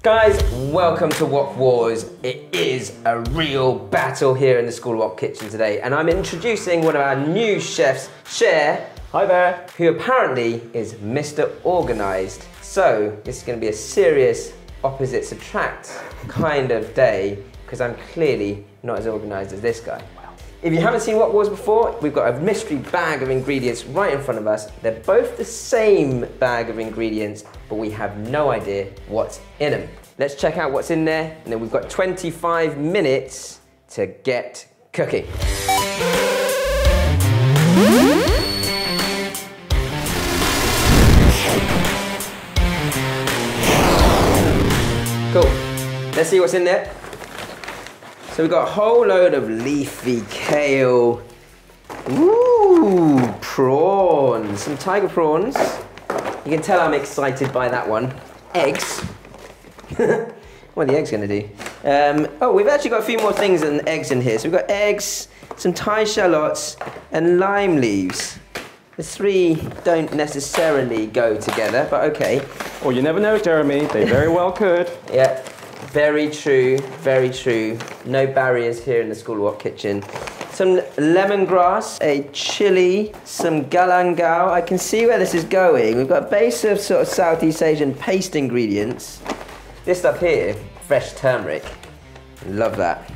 Guys, welcome to Wok Wars. It is a real battle here in the School of Wok kitchen today, and I'm introducing one of our new chefs, Cher. Hi there. Who apparently is Mr. Organised. So this is going to be a serious opposites attract kind of day, because I'm clearly not as organised as this guy. If you haven't seen Wok Wars before, we've got a mystery bag of ingredients right in front of us. They're both the same bag of ingredients, but we have no idea what's in them. Let's check out what's in there, and then we've got 25 minutes to get cooking. Cool. Let's see what's in there. So we've got a whole load of leafy kale. Ooh, prawns. Some tiger prawns. You can tell I'm excited by that one. Eggs. What are the eggs gonna do? Oh, we've actually got a few more things than eggs in here. So we've got eggs, some Thai shallots, and lime leaves. The three don't necessarily go together, but okay. Well, you never know, Jeremy. They very well could. Yeah, very true, very true. No barriers here in the School of Wok kitchen. Some lemongrass, a chili, some galangal. I can see where this is going. We've got a base of sort of Southeast Asian paste ingredients. This stuff here, fresh turmeric. Love that.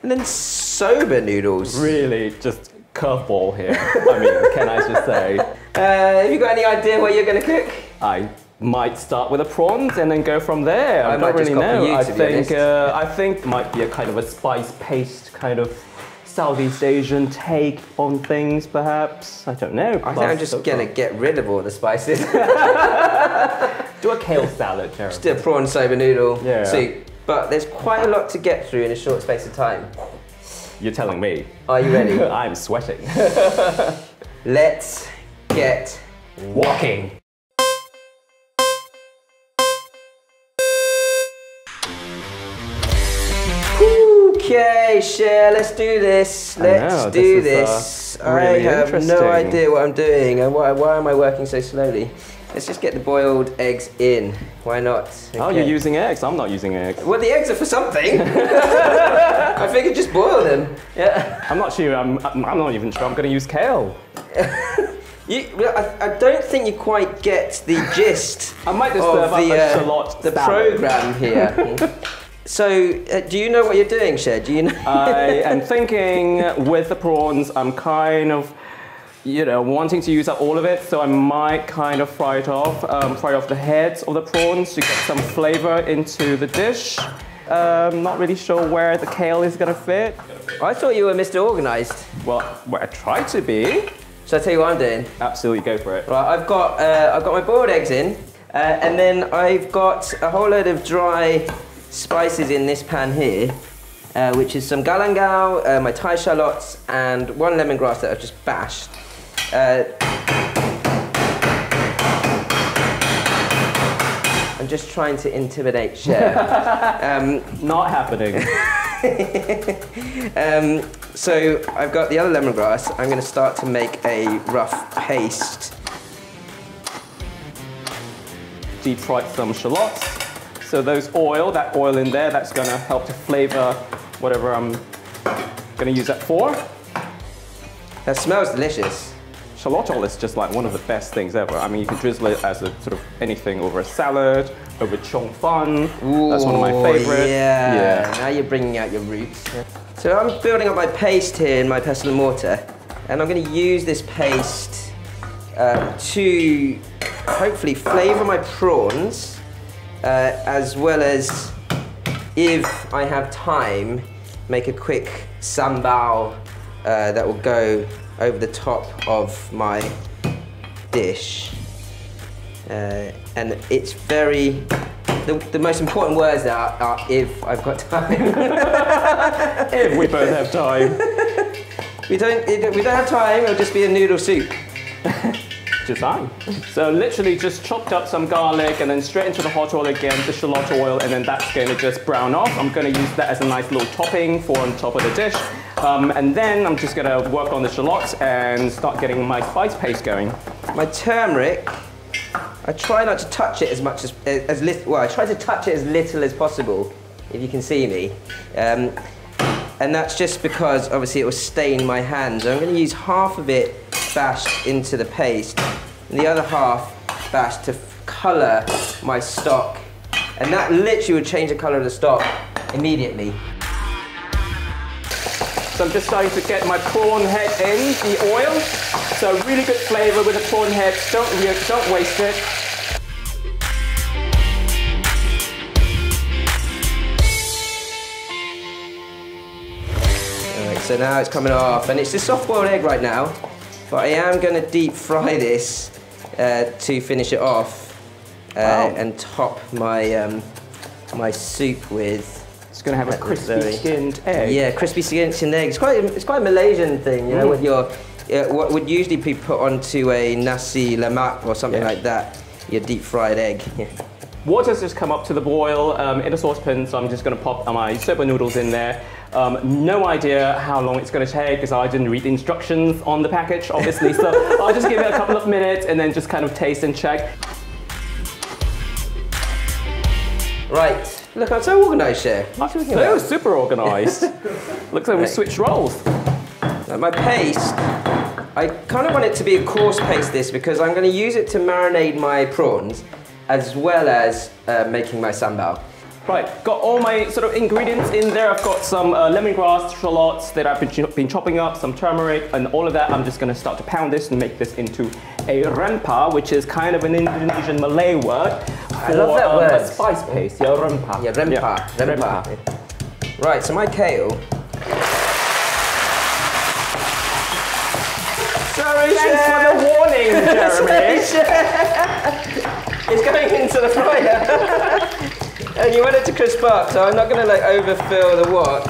And then soba noodles. Really, just curveball here. I mean, can I just say? Have you got any idea what you're going to cook? I might start with the prawns and then go from there. I don't really know. I think it might be a kind of a spice paste kind of Southeast Asian take on things, perhaps. I don't know. I think I'm just going to get rid of all the spices. Do a kale salad, Jeremy. Just do a prawn soba noodle soup. Yeah. But there's quite a lot to get through in a short space of time. You're telling me. Are you ready? I'm sweating. Let's get woking. Okay, Cher, let's do this. Let's do this. Really I have no idea what I'm doing, and why am I working so slowly? Let's just get the boiled eggs in. Why not? Okay. Oh, you're using eggs. I'm not using eggs. Well, the eggs are for something. I figured just boil them. Yeah. I'm not sure. I'm not even sure I'm going to use kale. I don't think you quite get the gist I might just of the salad. program here. So, do you know what you're doing, Cher? Do you know? I am thinking with the prawns, I'm kind of, you know, wanting to use up all of it, so I might kind of fry off the heads of the prawns to get some flavor into the dish. Not really sure where the kale is going to fit. I thought you were Mr. Organised. Well, I try to be. Shall I tell you what I'm doing? Absolutely, go for it. Right, I've got my boiled eggs in, and then I've got a whole load of dry spices in this pan here, which is some galangal, my Thai shallots, and one lemongrass that I've just bashed. I'm just trying to intimidate Cher. Not happening. So I've got the other lemongrass. I'm going to start to make a rough paste. Deep fried some shallots. So that oil in there, that's going to help to flavor whatever I'm going to use that for. That smells delicious. Shallot oil is just like one of the best things ever. I mean, you can drizzle it as a sort of anything over a salad, over chong fun. Ooh, that's one of my favorites. Yeah, now you're bringing out your roots. So I'm building up my paste here in my pestle and mortar, and I'm going to use this paste to hopefully flavor my prawns, as well as, if I have time, make a quick sambal that will go over the top of my dish. And it's very, the most important words are if I've got time. If we both have time. We don't have time, it'll just be a noodle soup. Just fine. So literally just chopped up some garlic and then straight into the hot oil again, the shallot oil, and then that's going to just brown off. I'm going to use that as a nice little topping for on top of the dish. And then I'm just going to work on the shallots and start getting my spice paste going. My turmeric, I try not to touch it as much as little. Well, I try to touch it as little as possible, if you can see me. And that's just because obviously it will stain my hands. I'm going to use half of it bashed into the paste, and the other half bashed to colour my stock. And that literally would change the colour of the stock immediately. So I'm just starting to get my prawn head in the oil. So really good flavour with the prawn head. Don't waste it. Alright, so now it's coming off, and it's a soft-boiled egg right now, but I am going to deep fry this to finish it off and top my my soup with. It's going to have a crispy skinned egg. Yeah, crispy skinned egg. It's quite a Malaysian thing, you know, with your what would usually be put onto a nasi lemak or something like that. Your deep fried egg. Water's just come up to the boil in a saucepan, so I'm just going to pop my soba noodles in there. No idea how long it's going to take because I didn't read the instructions on the package, obviously. So I'll just give it a couple of minutes and then just kind of taste and check. Right. Look, I'm so organised, Chef. So super organised. Looks like we switched roles. Now my paste, I kind of want it to be a coarse paste this because I'm going to use it to marinate my prawns as well as making my sambal. Right, got all my sort of ingredients in there. I've got some lemongrass, shallots that I've been chopping up, some turmeric, and all of that. I'm just going to start to pound this and make this into a rempah, which is kind of an Indonesian Malay word. I love that word. A spice paste, yeah, rempah. Yeah, rempah. Yeah, rempah. Right, so my kale. Sorry, Thanks for the warning, Jeremy. It's going into the fryer. And you want it to crisp up, so I'm not going to like overfill the wok.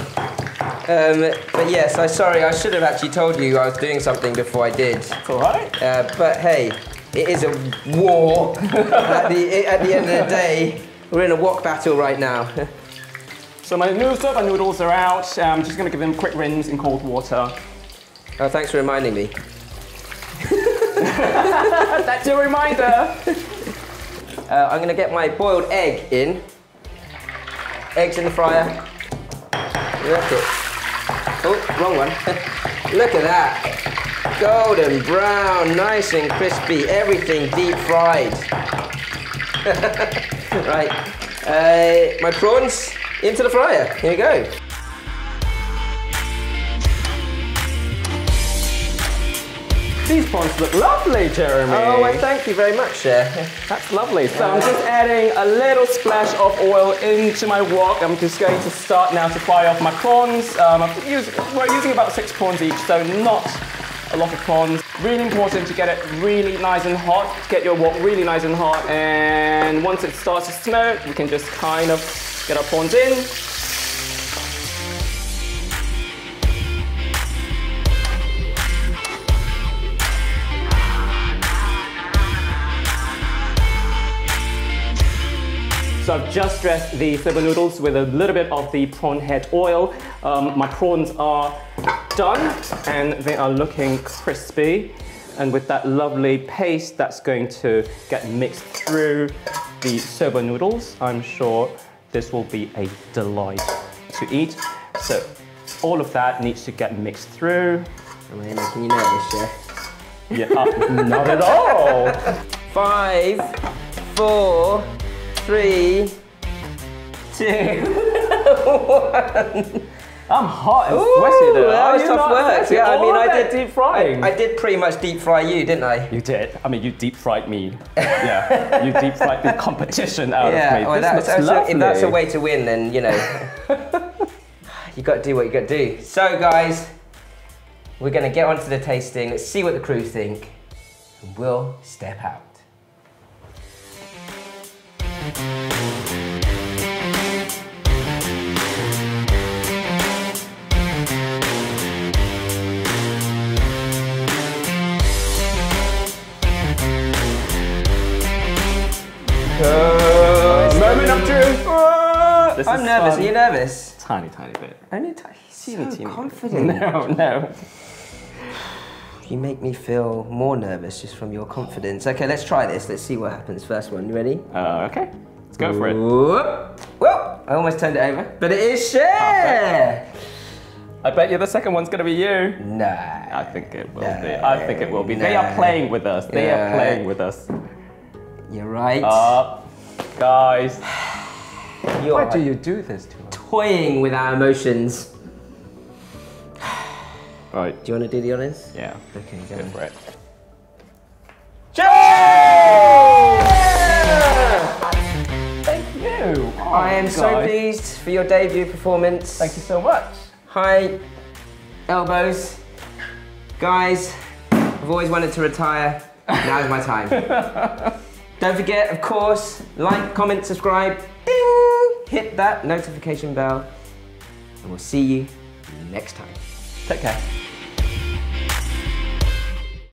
But yes, sorry, I should have actually told you I was doing something before I did. It's all right. But hey, it is a war. at the end of the day, we're in a wok battle right now. So my soba noodles are out. I'm just going to give them a quick rinse in cold water. Oh, thanks for reminding me. That's your reminder. I'm going to get my boiled egg in. Eggs in the fryer. Look it. Oh, wrong one. Look at that. Golden brown, nice and crispy, everything deep fried. Right, my prawns into the fryer. Here we go. These prawns look lovely, Jeremy. Oh, well, thank you very much, Chef. That's lovely. So I'm just adding a little splash of oil into my wok. I'm just going to start now to fry off my prawns. We're using about 6 prawns each, so not a lot of prawns. Really important to get it really nice and hot. Get your wok really nice and hot, and once it starts to smoke, we can just kind of get our prawns in. So I've just dressed the soba noodles with a little bit of the prawn head oil. My prawns are done and they are looking crispy. And with that lovely paste that's going to get mixed through the soba noodles, I'm sure this will be a delight to eat. So all of that needs to get mixed through. Am I making you nervous, Chef? Yeah, not at all. 5, 4, 3, 2, 1. I'm hot and sweaty though. That was tough work. Yeah, I mean, I did deep frying. I did pretty much deep fry you, didn't I? You did. I mean, you deep fried me. Yeah, you deep fried the competition out of me. Well, if that's a way to win, then you know, you got to do what you got to do. So, guys, we're going to get on to the tasting. Let's see what the crew think, and we'll step out. Moment of truth. I'm nervous. Are you nervous? Tiny bit. Only Teeny. confident. No. You make me feel more nervous just from your confidence. Okay, let's try this. Let's see what happens. First one, you ready? Okay, let's go for it. Whoop. Well, I almost turned it over, but it is Cher. I bet you the second one's gonna be you. Nah. I think it will be. I think it will be. They are playing with us. They are playing with us. You're right. Guys. Why do you do this to us? Toying with our emotions. Right. Do you want to do the honors? Yeah. Okay, Go for it. Thank you. Oh, I am so pleased for your debut performance. Thank you so much. Hi, elbows. Guys, I've always wanted to retire. Now's my time. Don't forget, of course, like, comment, subscribe, ding! Hit that notification bell, and we'll see you next time. Take care.